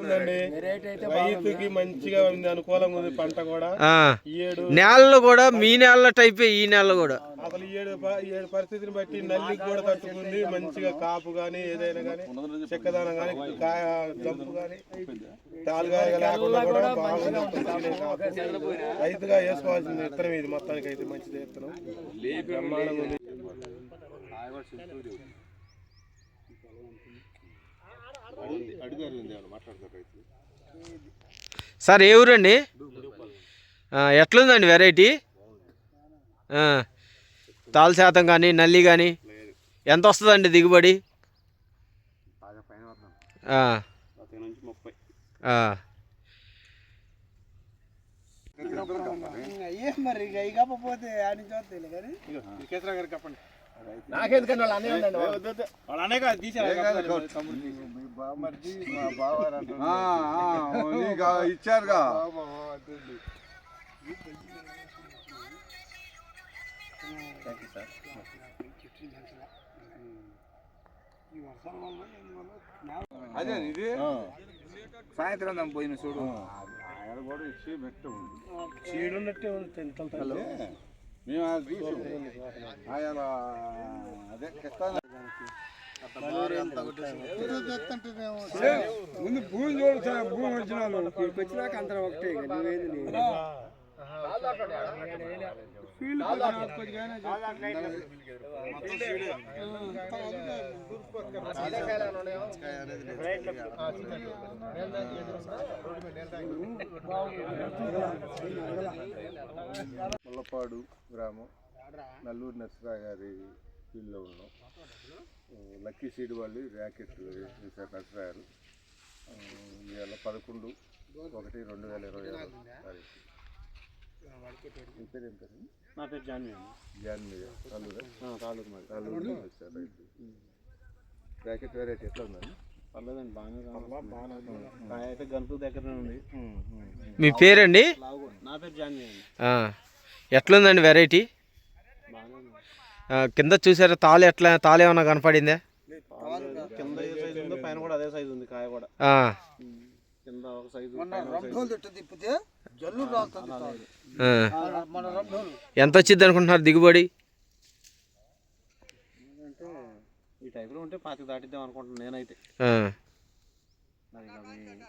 ఉందండి. రైతుకి మంచిగా ఉంది, అనుకూలంగా ఉంది పంట కూడా. నేలలో కూడా మీ నేల టైపే ఈ నేల కూడా అసలు ఏడు పరిస్థితిని బట్టి నల్లికి కూడా తట్టుకుంది. మంచిగా కాపు గానీ ఏదైనా గానీ చెక్కదానం గానీ కాయ జంపు గానీ తాలుగా లేకుండా కూడా బాగుంది. రైతుగా వేసుకోవాల్సిన విత్తనం ఇది. మొత్తానికి అయితే మంచిది విత్తనం, బ్రహ్మాండంగా ఉంది. సార్ ఏ ఊరండి? ఎట్లుందండి వెరైటీ? తాలు శాతం కానీ నల్లి కానీ ఎంత వస్తుందండి దిగుబడి? నాకెందుకండి వాళ్ళ అన్నయ్య ఉండండి, వాళ్ళ అన్నయ్య కాదు ఇచ్చారుగా. అదే ఇది సాయంత్రం పోయిన చూడు కూడా ఇచ్చి మెట్టు చీడున్నట్టే ఉంది. మేము ఆయన అదే ముందు భూమి చూడు, భూమి వచ్చినాక అంతా ఒకటే. ముల్లపాడు గ్రామం, నల్లూరు నరసరావు గారి ఫీల్డ్లో ఉన్నాం. లక్కీ సీడ్ వాళ్ళు ర్యాకెట్ వేశారు నరసరావు. ఇవాళ 11/1/2025 తారీఖు. మీ పేరు ఏం పేరు? నా పేరు జాన్వి. తాలూరు వచ్చారు రైతు. ర్యాకెట్ వెరైటీ ఎట్లా ఉందండి? పర్లేదండి, బాగానే కాయ అయితే గనుపు దగ్గరనే ఉంది. మీ పేరండి? నా పేరు జాన్వి అండి. ఎట్లుందండి వెరైటీ? కింద చూసారా తాలు తాలు ఏమన్నా కనపడిందా? కింద ఏ సైజు ఉందో పైన కూడా అదే సైజు ఉంది కాయ కూడా. కింద ఒక సైజు, ఎంత వచ్చింది అనుకుంటున్నారు దిగుబడి? అంటే ఈ టైప్లో ఉంటే 25 దాటిద్దాం అనుకుంటున్నాను నేనైతే.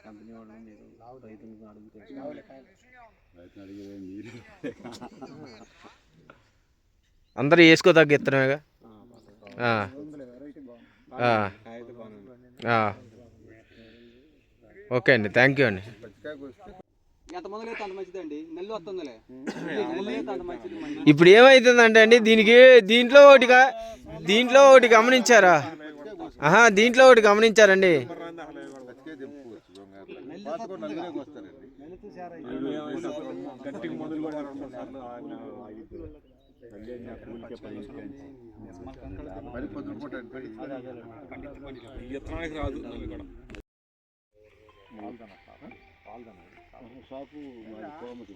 కంపెనీ వాళ్ళు రైతులకు అందరూ వేసుకోదగ్గ ఇత్తనమేగా. ఓకే అండి, థ్యాంక్ యూ అండి. ఇప్పుడు ఏమైతుందంటే అండి దీంట్లో ఒకటి గమనించారా? దీంట్లో ఒకటి గమనించారండి. షాపు కోమతి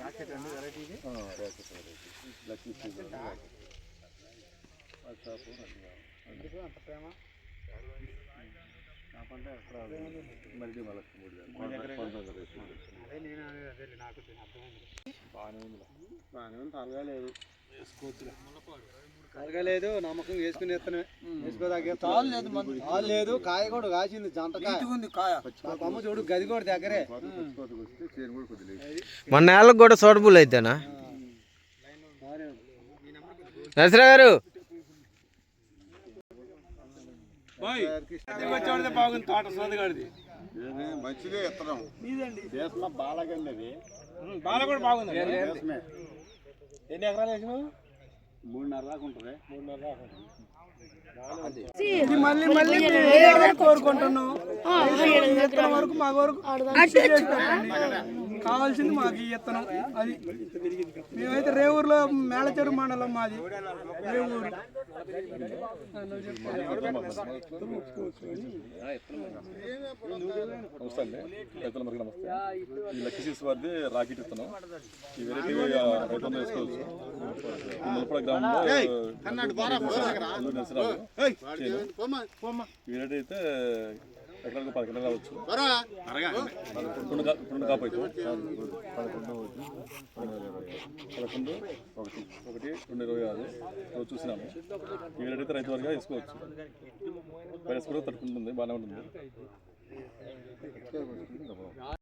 రాకెట్ అండి వెరైటీ. లక్కీ సీడ్ షాపు అంత ప్రేమ కాకుంటే అక్కడ మళ్ళీ వాళ్ళకి 3 అదే నేను అదే నాకు అర్థమైంది. బాగానే ఉంది, తాలుగా లేదు, తాలుగా లేదు, నమ్మకం వేసుకుని ఎత్తనే లేదు. కాయ కూడా కాసింది, జంటకాయ ఉంది కాయ. కొమ్మ చూడు, గది కూడా దగ్గరే. మన నేలకు కూడా సూటబుల్ అయితేనా నరసరావు గారు? బాగుంది తోట సోదగాడిది, మంచిదే ఎత్తడం. బాలగండి అది, బాల కూడా బాగుంది. ఎన్ని ఎకరాలు వేసినావు? 3.5 దాకా ఉంటుంది. 3.5 దాకా మళ్ళీ కోరుకుంటున్నాం. వరకు మా వరకు కావాల్సింది మాకు ఈ ఇత్తనం. అది మేమైతే రేవూరులో మేళచెరు మండలం మాది, రేవూరు. నమస్తే అండి, రైతులందరికీ నమస్తే. ఈ లక్కీ సీడ్స్ వారిది రాకెట్ ఇస్తున్నాం. ఈ వెరైటీ రైతులందరూ వేసుకోవచ్చు. ములపడ గ్రామంలో నరసరావు ఈ వెరైటీ అయితే ఎకరానికి 10 కింటాలు రావచ్చు. రెండు కాపు అయితే 11 1 226 చూసినాము. ఈ వెరైటీ అయితే రైతు వరకు వేసుకోవచ్చు. వైరస్ కూడా తట్టుకుంటుంది, బాగానే ఉంటుంది.